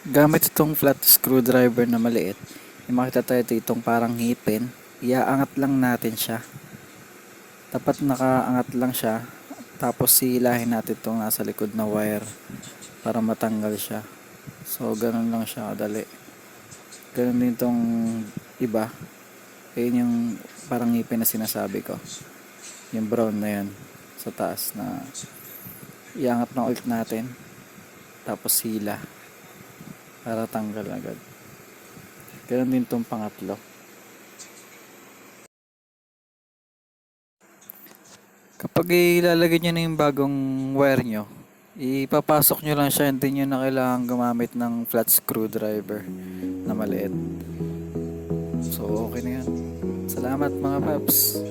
Gamit itong flat screwdriver na maliit, may makita tayo itong parang ngipin. Iaangat lang natin siya. Dapat nakaangat lang siya. Tapos sihilahin natin itong nasa likod na wire para matanggal siya. So, ganun lang siya kadali. Ganun din itong iba. Ayun yung parang ngipin na sinasabi ko. Yung brown na yan sa taas na iangat na ulit natin. Tapos hila para tanggal agad. Ganun din itong pangatlo. Kapag ilalagay nyo na yung bagong wire nyo, ipapasok nyo lang siya, hindi nyo na kailangan gumamit ng flat screwdriver na maliit. So okay na yan. Salamat mga paps.